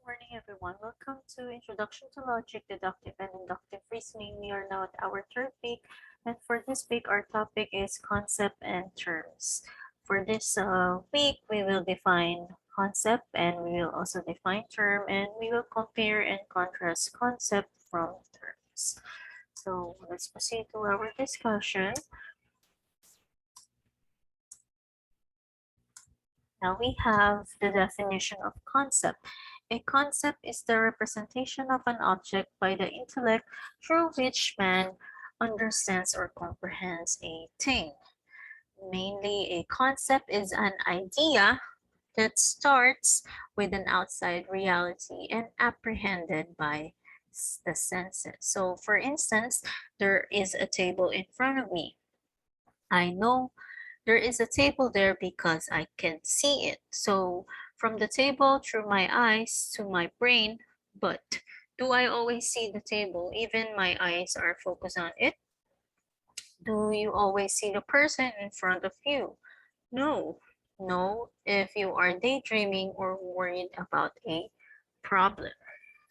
Morning, everyone. Welcome to Introduction to Logic, Deductive and Inductive Reasoning. We are now at our third week, and for this week, our topic is concept and terms. For this week, we will define concept and we will also define term, and we will compare and contrast concept from terms. So let's proceed to our discussion. Now we have the definition of concept. A concept is the representation of an object by the intellect through which man understands or comprehends a thing. Mainly, a concept is an idea that starts with an outside reality and apprehended by the senses. So, for instance, there is a table in front of me. I know there is a table there because I can see it. So from the table through my eyes to my brain, but do I always see the table even my eyes are focused on it? Do you always see the person in front of you? No. No, if you are daydreaming or worried about a problem.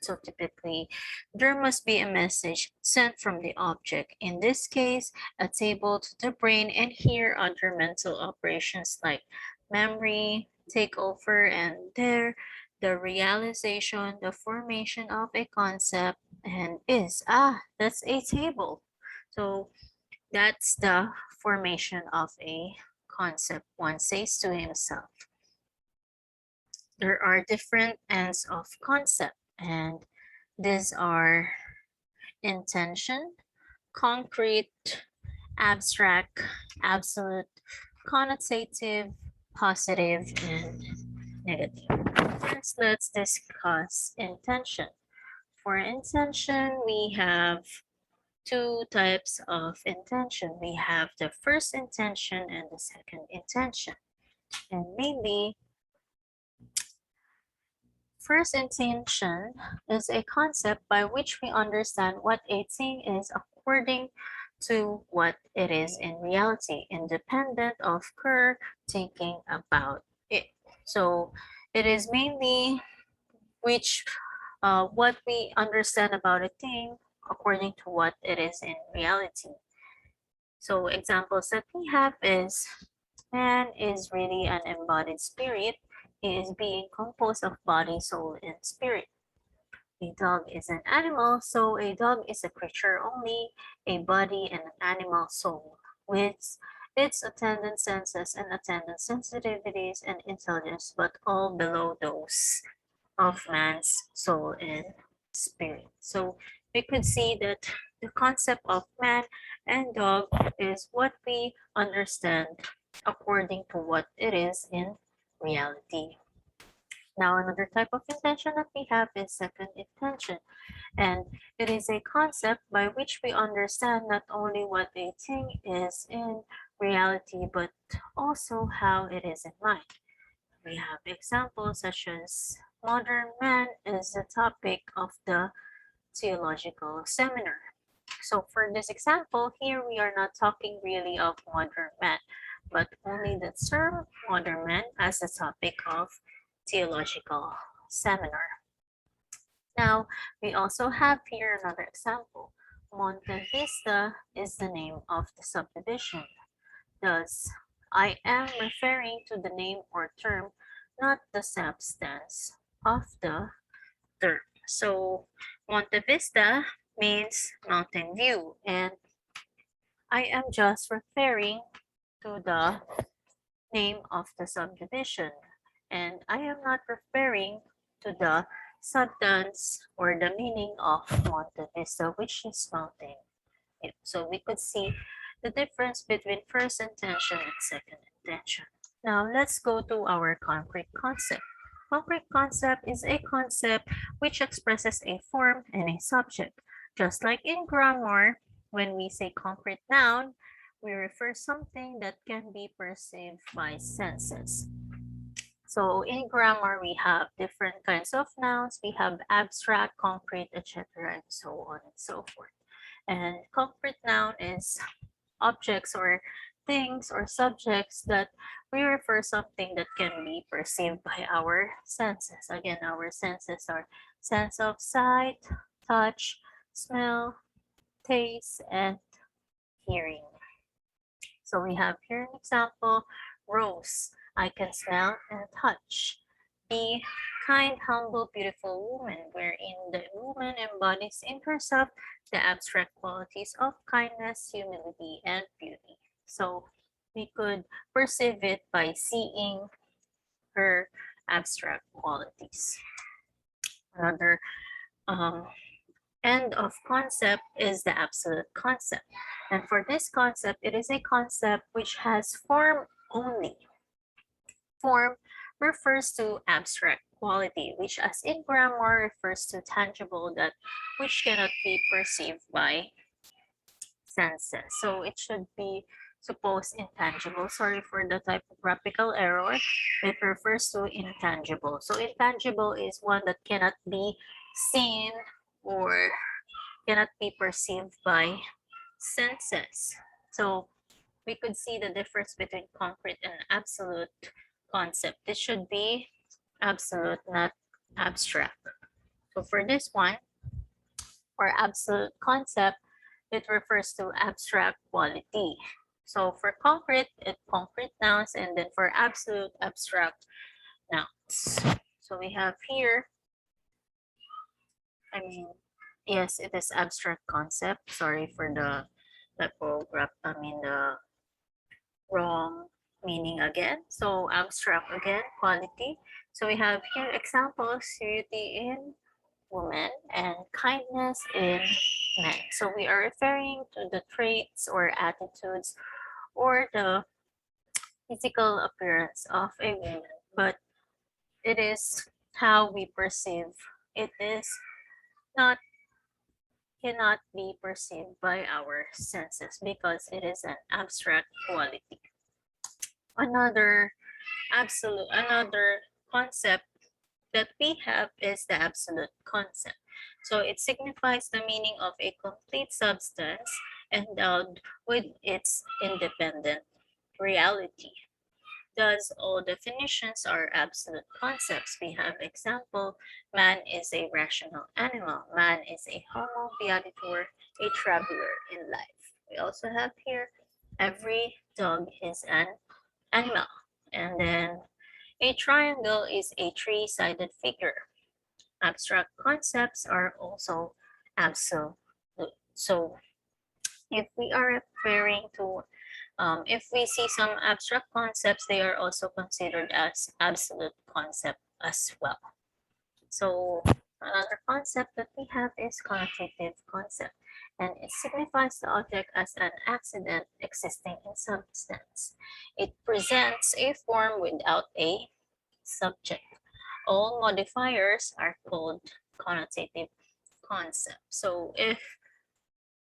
So typically, there must be a message sent from the object, in this case, a table to the brain, and here other mental operations like memory, take over, and there, the realization, the formation of a concept, and is, that's a table. So that's the formation of a concept, one says to himself. There are different ends of concept, and these are intention, concrete, abstract, absolute, connotative, positive, and negative. First, let's discuss intention. For intention, we have two types of intention. We have the first intention and the second intention. And mainly, first intention is a concept by which we understand what a thing is according to what it is in reality, independent of pure thinking about it. So it is mainly which what we understand about a thing according to what it is in reality. So examples that we have is man is really an embodied spirit. He is being composed of body, soul, and spirit. A dog is an animal, so a dog is a creature only, a body and an animal soul, with its attendant senses and attendant sensitivities and intelligence, but all below those of man's soul and spirit. So we could see that the concept of man and dog is what we understand according to what it is in reality. Now, another type of intention that we have is second intention, and it is a concept by which we understand not only what a thing is in reality, but also how it is in mind. We have examples such as modern man is the topic of the theological seminar. So for this example, here we are not talking really of modern man, but only the term modern man as the topic of theological seminar. Now, we also have here another example. Monte Vista is the name of the subdivision. Thus, I am referring to the name or term, not the substance of the term. So, Monte Vista means mountain view, and I am just referring to the name of the subdivision, and I am not referring to the substance or the meaning of Monte Vista, which is mountain. So we could see the difference between first intention and second intention. Now let's go to our concrete concept. Concrete concept is a concept which expresses a form and a subject. Just like in grammar, when we say concrete noun, we refer something that can be perceived by senses. So in grammar, we have different kinds of nouns. We have abstract, concrete, etc., and so on and so forth. And concrete noun is objects or things or subjects that we refer something that can be perceived by our senses. Again, our senses are sense of sight, touch, smell, taste, and hearing. So we have here an example, rose, I can smell and touch. The kind, humble, beautiful woman, wherein the woman embodies in herself the abstract qualities of kindness, humility, and beauty. So we could perceive it by seeing her abstract qualities. Another end of concept is the absolute concept. And for this concept, it is a concept which has form only. Form refers to abstract quality, which as in grammar refers to tangible that which cannot be perceived by senses. So it should be suppose intangible. Sorry for the typographical error. It refers to intangible. So intangible is one that cannot be seen or cannot be perceived by senses. So we could see the difference between concrete and absolute concept. This should be absolute, not abstract. So for this one, for absolute concept, it refers to abstract quality. So for concrete, it's concrete nouns, and then for absolute, abstract nouns. So we have here, yes, it is abstract concept. Sorry for the typograph, the wrong meaning again. So abstract again, quality. So we have here examples, beauty in women and kindness in men. So we are referring to the traits or attitudes or the physical appearance of a woman, but it is how we perceive. It is not cannot be perceived by our senses because it is an abstract quality. Another concept that we have is the absolute concept. So it signifies the meaning of a complete substance endowed with its independent reality. Thus, all definitions are absolute concepts. We have example, man is a rational animal. Man is a homo beatitor, a traveler in life. We also have here, every dog is an animal. And then a triangle is a three-sided figure. Abstract concepts are also absolute. So if we are referring to, if we see some abstract concepts, they are also considered as absolute concept as well. So another concept that we have is connotative concept, and it signifies the object as an accident existing in substance. It presents a form without a subject. All modifiers are called connotative concept. So if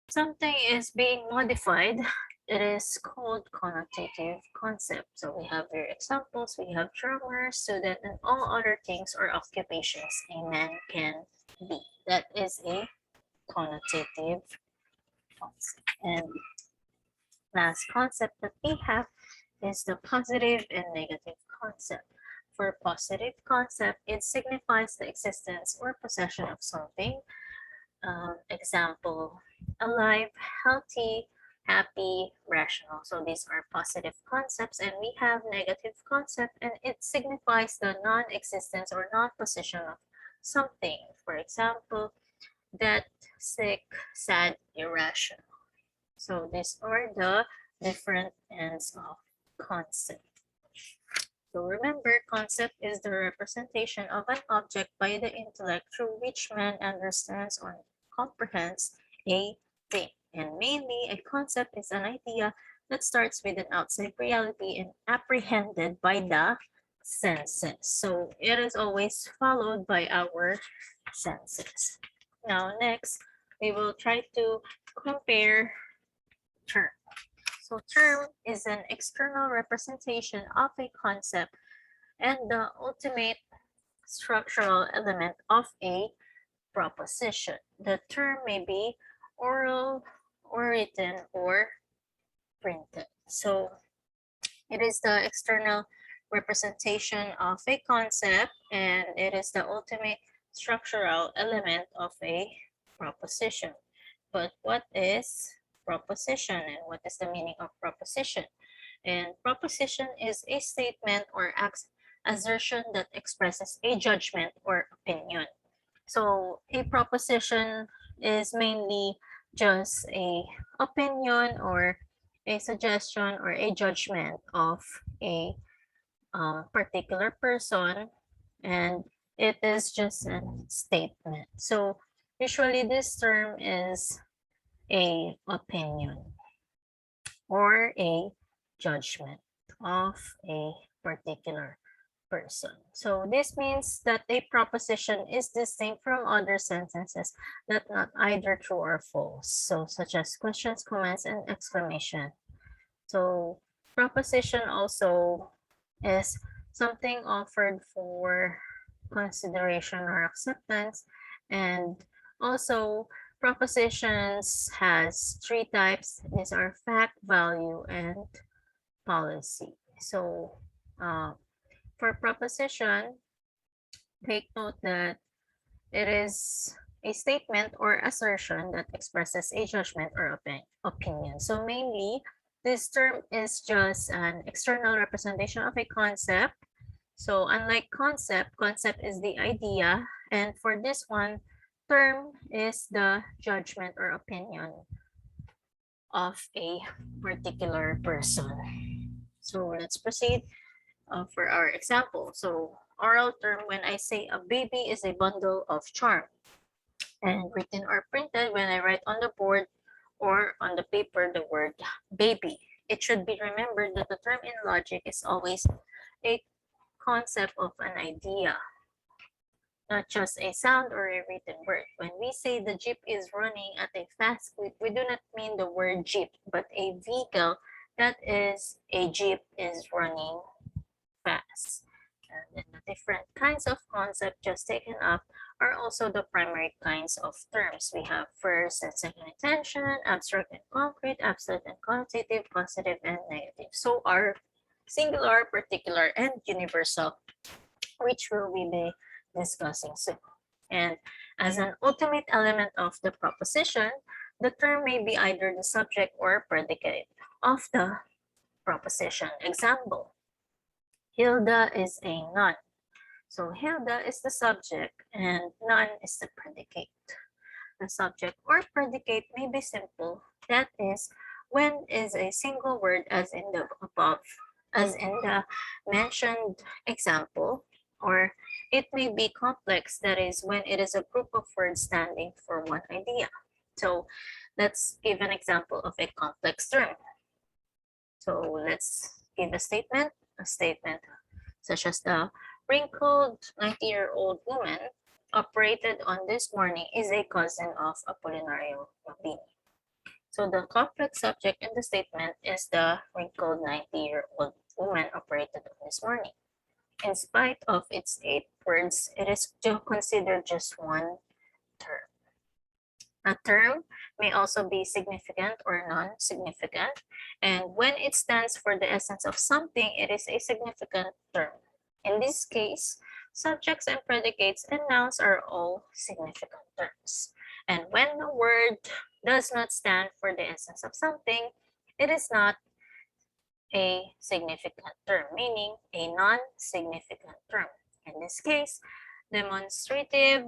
something is being modified, it is called connotative concept. So we have here examples. We have drummer, student, and all other things or occupations a man can be. That is a connotative concept. And last concept that we have is the positive and negative concept. For positive concept, it signifies the existence or possession of something. Example, alive, healthy, happy, rational. So these are positive concepts, and we have negative concept, and it signifies the non-existence or non-possession of something. For example, dead, sick, sad, irrational. So these are the different ends of concept. So remember, concept is the representation of an object by the intellect through which man understands or comprehends a thing. And mainly, a concept is an idea that starts with an outside reality and apprehended by the senses. So it is always followed by our senses. Now, next, we will try to compare terms. So term is an external representation of a concept and the ultimate structural element of a proposition. The term may be oral or written or printed. So it is the external representation of a concept, and it is the ultimate structural element of a proposition. But what is proposition, and what is the meaning of proposition? And proposition is a statement or assertion that expresses a judgment or opinion. So a proposition is mainly just a opinion or a suggestion or a judgment of a particular person, and it is just a statement. So usually this term is a opinion or a judgment of a particular person. So this means that a proposition is distinct from other sentences that not either true or false. So such as questions, comments, and exclamation. So proposition also is something offered for consideration or acceptance. And also propositions has three types. These are fact, value, and policy. So for proposition, take note that it is a statement or assertion that expresses a judgment or opinion. So mainly, this term is just an external representation of a concept. So unlike concept, concept is the idea. And for this one, term is the judgment or opinion of a particular person. So let's proceed for our example. So oral term, when I say a baby is a bundle of charm, and written or printed when I write on the board or on the paper the word baby. It should be remembered that the term in logic is always a concept of an idea, not just a sound or a written word. When we say the jeep is running at a fast speed, we do not mean the word jeep, but a vehicle that is a jeep is running fast. And then the different kinds of concept just taken up are also the primary kinds of terms. We have first and second intention, abstract and concrete, absolute and quantitative, positive and negative. So are singular, particular, and universal, which will we be discussing soon. And as an ultimate element of the proposition, the term may be either the subject or predicate of the proposition. Example, Hilda is a nun. So Hilda is the subject and nun is the predicate. The subject or predicate may be simple. That is, when is a single word as in the above, as in the mentioned example, or it may be complex. That is, when it is a group of words standing for one idea. So let's give an example of a complex term. So let's give a statement such as the wrinkled 90-year-old woman operated on this morning is a cousin of Apolinario Mabini. So the complex subject in the statement is the wrinkled 90-year-old woman operated on this morning. In spite of its 8 words, it is still considered just one term. A term may also be significant or non-significant, and when it stands for the essence of something, it is a significant term. In this case, subjects and predicates and nouns are all significant terms. And when the word does not stand for the essence of something, it is not a significant term, meaning a non-significant term. In this case, demonstrative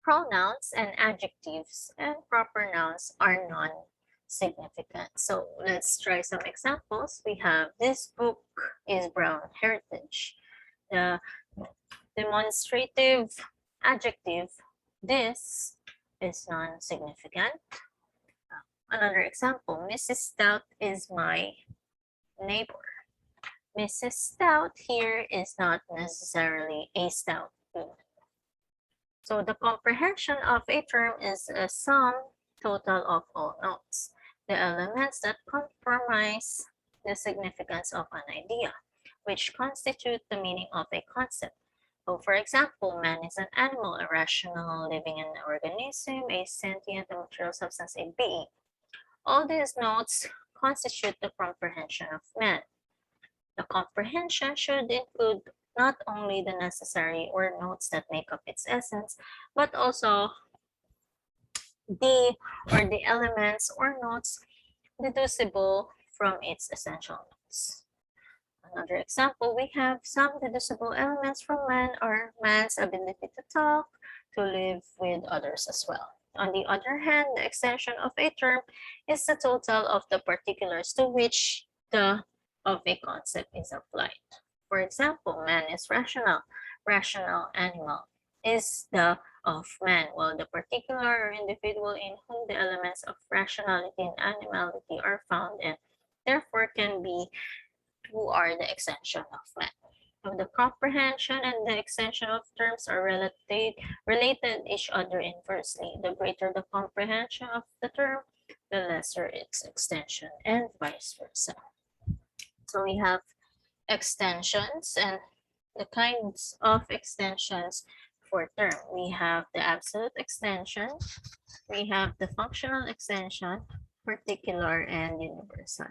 pronouns and adjectives and proper nouns are non-significant. So let's try some examples. We have this book is brown heritage. The demonstrative adjective this is non-significant. Another example, Mrs. Stout is my neighbor. Mrs. Stout here is not necessarily a stout woman. So the comprehension of a term is a sum total of all notes, the elements that comprise the significance of an idea, which constitute the meaning of a concept. So for example, man is an animal, a rational living organism, a sentient and material substance, a being. All these notes constitute the comprehension of man. The comprehension should include not only the necessary or notes that make up its essence, but also the elements or notes deducible from its essential notes. Another example, we have some deducible elements from man are man's ability to talk, to live with others as well. On the other hand, the extension of a term is the total of the particulars to which the of a concept is applied. For example, man is rational. Rational animal is the of man, while the particular or individual in whom the elements of rationality and animality are found and therefore can be who are the extension of man. So the comprehension and the extension of terms are related each other inversely. The greater the comprehension of the term, the lesser its extension, and vice versa. So we have extensions and the kinds of extensions for term. We have the absolute extension, we have the functional extension, particular, and universal.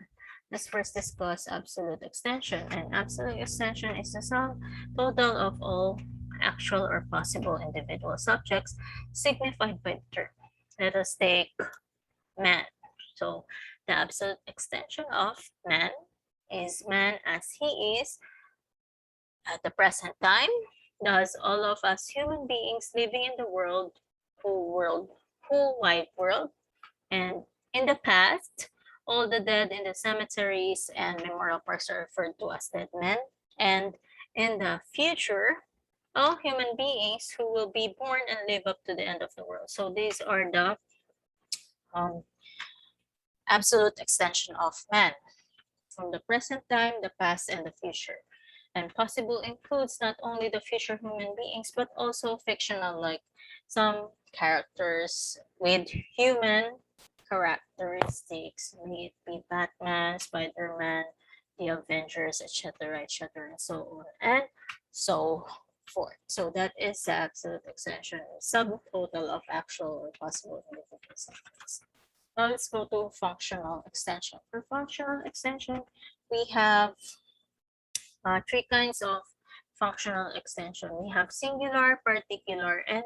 Let's first discuss absolute extension. And absolute extension is the sum total of all actual or possible individual subjects signified by the term. Let us take man. So the absolute extension of man is man as he is at the present time. Thus, all of us human beings living in the whole wide world, and in the past, all the dead in the cemeteries and memorial parks are referred to as dead men. And in the future, all human beings who will be born and live up to the end of the world. So these are the absolute extension of man from the present time, the past, and the future. And possible includes not only the future human beings, but also fictional, like some characters with human characteristics, may it be Batman, Spider-Man, the Avengers, etc., etc., and so on and so forth. So that is the absolute extension, subtotal of actual or possible individual subjects. Now let's go to functional extension. For functional extension, we have three kinds of functional extension. We have singular, particular, and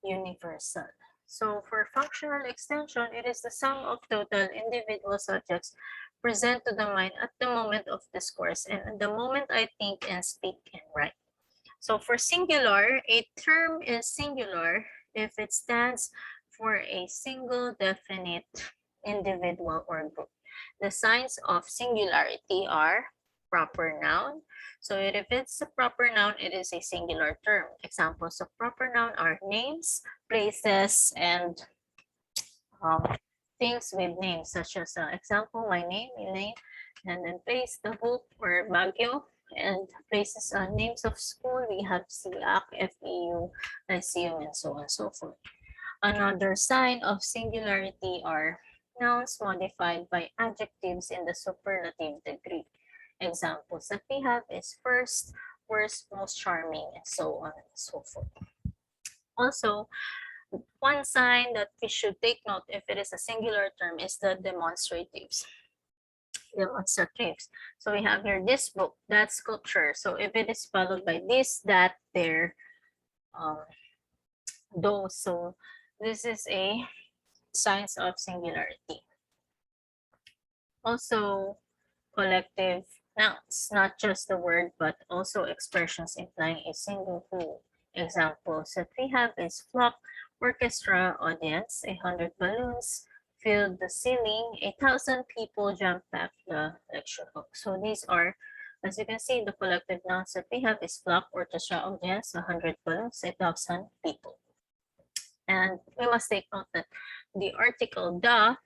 universal. So for functional extension, it is the sum of total individual subjects present to the mind at the moment of discourse and at the moment I think and speak and write. So for singular, a term is singular if it stands for a single definite individual or group. The signs of singularity are proper noun. So if it's a proper noun, it is a singular term. Examples of proper noun are names, places, and things with names, such as example, my name, Elaine, and then place, the hope, or Baguio, and places, names of school, we have SIAC, FEU, Lyceum, and so on and so forth. Another sign of singularity are nouns modified by adjectives in the superlative degree. Examples that we have is first, worst, most charming, and so on and so forth. Also, one sign that we should take note if it is a singular term is the demonstratives. Demonstratives. So we have here this book, that sculpture. So if it is followed by this, that, there, those. So this is a signs of singularity. Also, collective nouns, not just the word, but also expressions implying a single whole. Examples that we have is flock, orchestra, audience, 100 balloons filled the ceiling, 1,000 people jump packed the lecture hall. So these are, as you can see, the collective nouns that we have is flock, orchestra, audience, 100 balloons, 1,000 people. And we must take note that the article the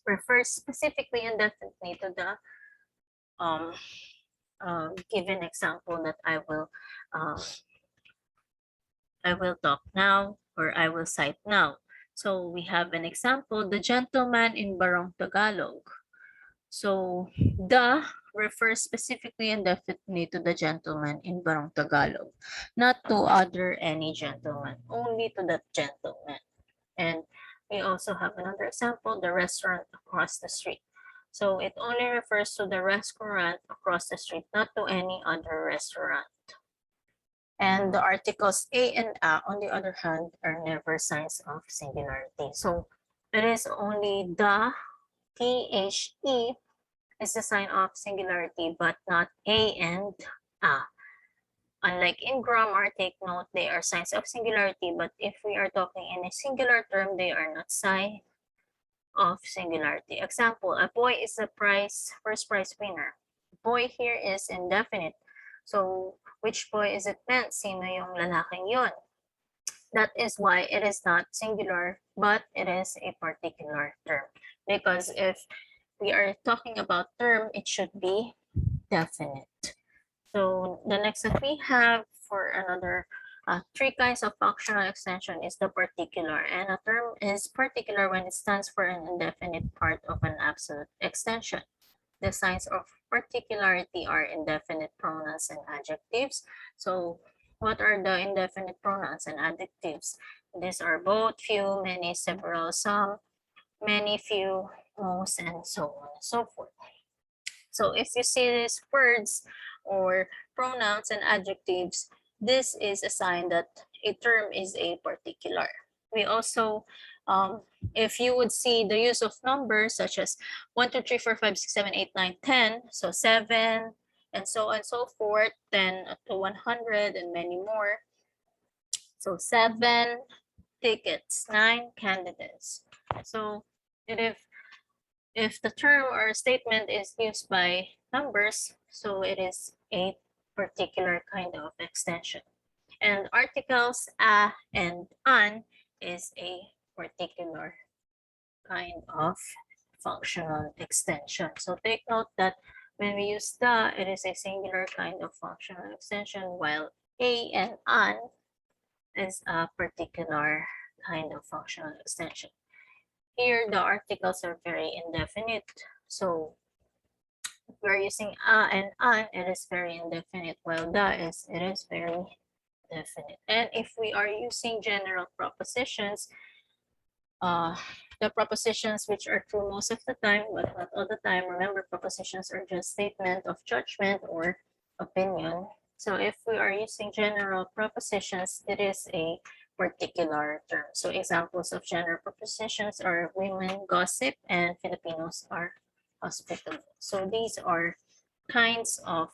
refers specifically and definitely to the given example that I will talk now, or I will cite now. So we have an example, the gentleman in Barong Tagalog. So the refers specifically and definitely to the gentleman in Barong Tagalog, not to other any gentleman, only to that gentleman. And We also have another example, the restaurant across the street. So it only refers to the restaurant across the street, not to any other restaurant. And the articles a and a, on the other hand, are never signs of singularity. So it is only the, the is the sign of singularity, but not a and a. Unlike in grammar, take note, they are signs of singularity, but if we are talking in a singular term, they are not sign of singularity. Example, a boy is the first prize winner. Boy here is indefinite. So, which boy is it meant? Sino yung lalaking yun? That is why it is not singular, but it is a particular term. Because if we are talking about term, it should be definite. So the next that we have for another three kinds of functional extension is the particular. And a term is particular when it stands for an indefinite part of an absolute extension. The signs of particularity are indefinite pronouns and adjectives. So what are the indefinite pronouns and adjectives? These are both, few, many, several, some, many, few, most, and so on and so forth. So if you see these words or pronouns and adjectives, this is a sign that a term is a particular. We also, if you would see the use of numbers such as 1, 2, 3, 4, 5, 6, 7, 8, 9, 10, so 7, and so on and so forth, 10 up to 100 and many more. So 7 tickets, 9 candidates. So if the term or statement is used by numbers, so it is a particular kind of extension. And articles a and an is a particular kind of functional extension. So take note that when we use the, it is a singular kind of functional extension, while a and an is a particular kind of functional extension. Here, the articles are very indefinite. So if we're using a and an, it is very indefinite, while it is very definite. And if we are using general propositions, the propositions which are true most of the time, but not all the time. Remember, propositions are just statement of judgment or opinion. So if we are using general propositions, it is a particular term. So examples of general propositions are women gossip and Filipinos are hospitable. So these are kinds of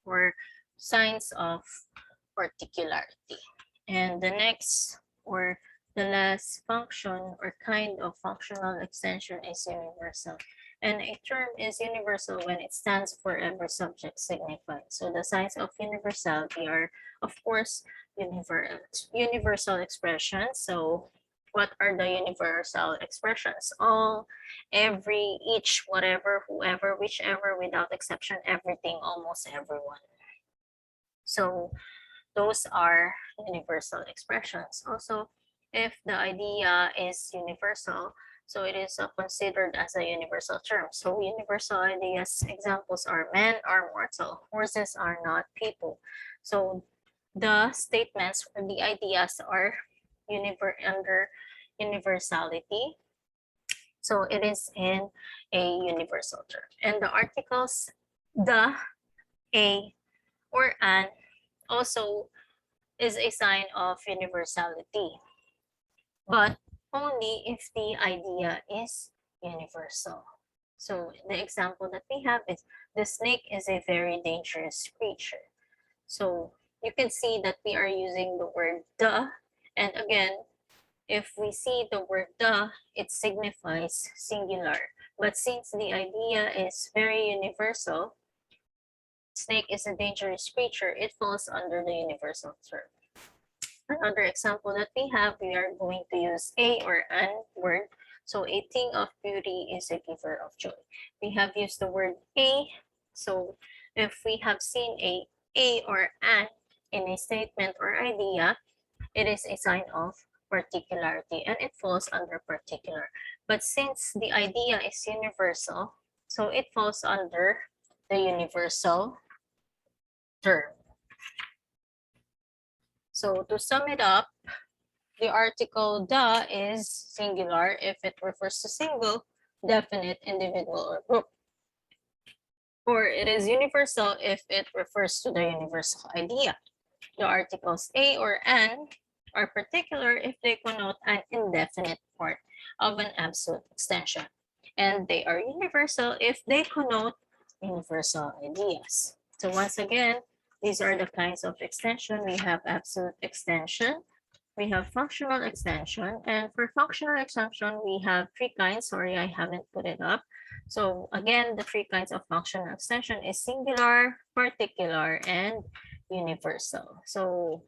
or signs of particularity. And the next or the last function or kind of functional extension is universal. And a term is universal when it stands for every subject signified. So the signs of universality are, of course, universal expressions. So what are the universal expressions? All, every, each, whatever, whoever, whichever, without exception, everything, almost everyone. So those are universal expressions. Also, if the idea is universal, so it is considered as a universal term. So universal ideas examples are men are mortal, horses are not people. So the statements or the ideas are under universality. So it is in a universal term. And the articles the, a, or an also is a sign of universality, but only if the idea is universal. So the example that we have is the snake is a very dangerous creature. So you can see that we are using the word the, and again, if we see the word the, it signifies singular. But since the idea is very universal, snake is a dangerous creature, it falls under the universal term. Another example that we have, we are going to use a or an word. So a thing of beauty is a giver of joy. We have used the word a. So if we have seen a or an in a statement or idea, it is a sign of particularity and it falls under particular. But since the idea is universal, so it falls under the universal term. So to sum it up, The article the is singular if it refers to single, definite, individual, or group. Or it is universal if it refers to the universal idea. The articles a or an are particular if they connote an indefinite part of an absolute extension. And they are universal if they connote universal ideas. So once again, these are the kinds of extension. We have absolute extension, we have functional extension, and for functional extension, we have three kinds. Sorry, I haven't put it up. So again, the three kinds of functional extension is singular, particular, and universal. So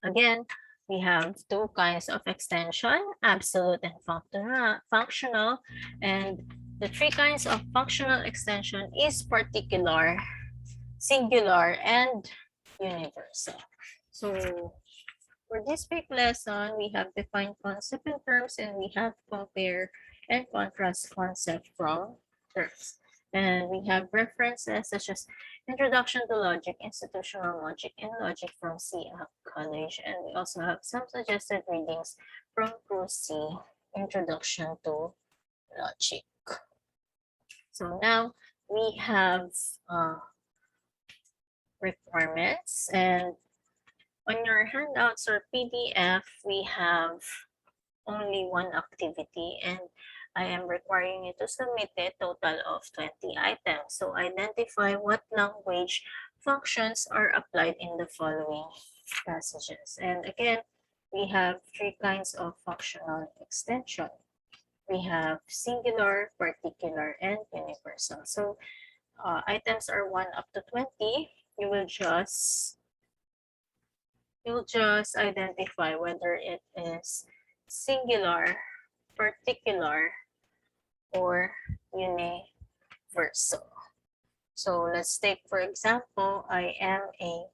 again, we have two kinds of extension, absolute and functional, and the three kinds of functional extension is particular, singular, and universal. So for this week lesson, we have defined concept and terms, and we have compare and contrast concept from terms. And we have references such as Introduction to Logic, Institutional Logic, and Logic from C College. And we also have some suggested readings from Pro C, Introduction to Logic. So now we have requirements, and on your handouts or PDF, we have only one activity, and I am requiring you to submit a total of 20 items. So identify what language functions are applied in the following passages. And again, we have three kinds of functional extension. We have singular, particular, and universal. So items are 1 up to 20. You'll just identify whether it is singular, particular, or universal. So let's take, for example, I am a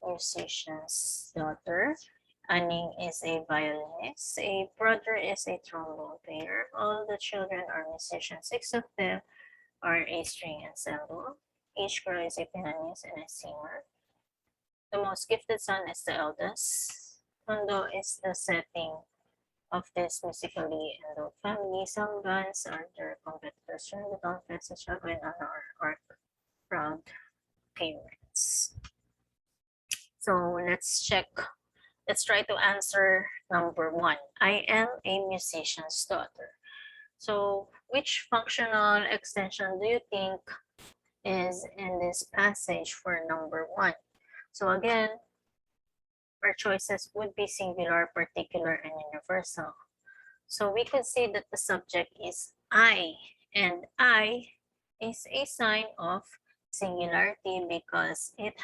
musician's daughter. Anning is a violinist. A brother is a trombone player. All the children are musicians. 6 of them are a string ensemble. Each girl is a pianist and a singer. The most gifted son is the eldest. Tondo is the setting of this musically endowed family. Some bands are their competitors. The trumpets, Chago, and Anna are proud parents. So let's check. Let's try to answer number 1. I am a musician's daughter. So which functional extension do you think is in this passage for number 1? So again, our choices would be singular, particular, and universal. So we could say that the subject is I, and I is a sign of singularity because it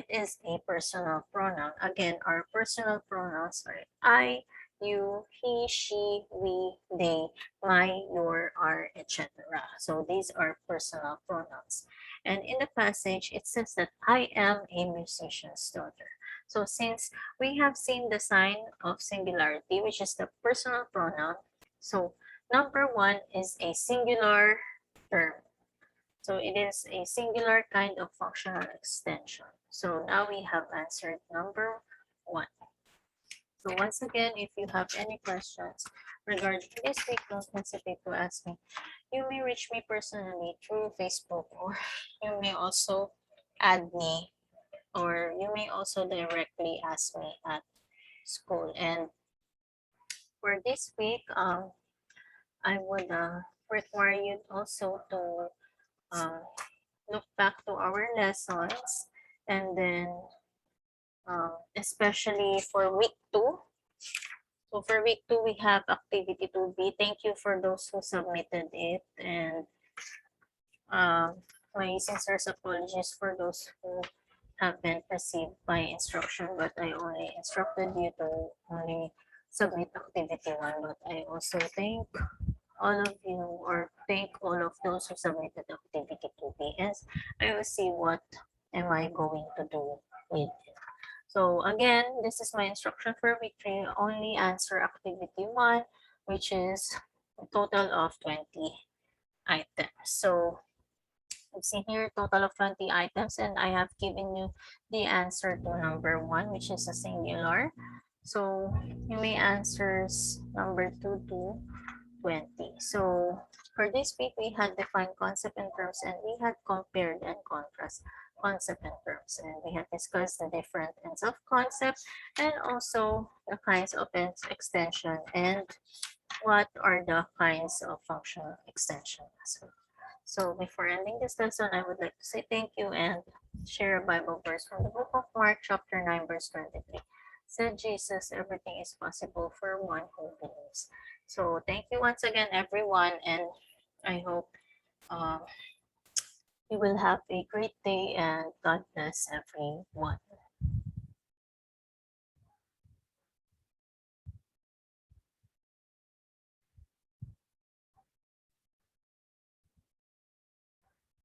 is a personal pronoun. Again, our personal pronouns are I, you, he, she, we, they, my, your, our, etc. So these are personal pronouns. And in the passage, it says that I am a musician's daughter. So since we have seen the sign of singularity, which is the personal pronoun, so number 1 is a singular term. So it is a singular kind of functional extension. So now we have answered number 1. So once again, if you have any questions regarding this week, don't hesitate to ask me. You may reach me personally through Facebook, or you may also add me, or you may also directly ask me at school. And for this week, I would require you also to look back to our lessons, and then especially for week 2. So for week 2, we have activity 2B. Thank you for those who submitted it, and my sincere apologies for those who haven't received my instruction, but I only instructed you to only submit activity 1. But I also thank all of you, or thank all of those who submitted activity 2B, as I will see what am I going to do with it. So again, this is my instruction for week 3. Only answer activity 1, which is a total of 20 items. So you've seen here total of 20 items, and I have given you the answer to number 1, which is a singular. So you may answers number 2 to 20. So for this week, we had defined concept and terms, and we had compared and contrast concept and terms. And we had discussed the different ends of concept and also the kinds of ends extension and what are the kinds of functional extension as well. So before ending this lesson, I would like to say thank you and share a Bible verse from the book of Mark, chapter 9, verse 23. Said Jesus, everything is possible for one who believes. So thank you once again, everyone, and I hope uh, you will have a great day and God bless everyone.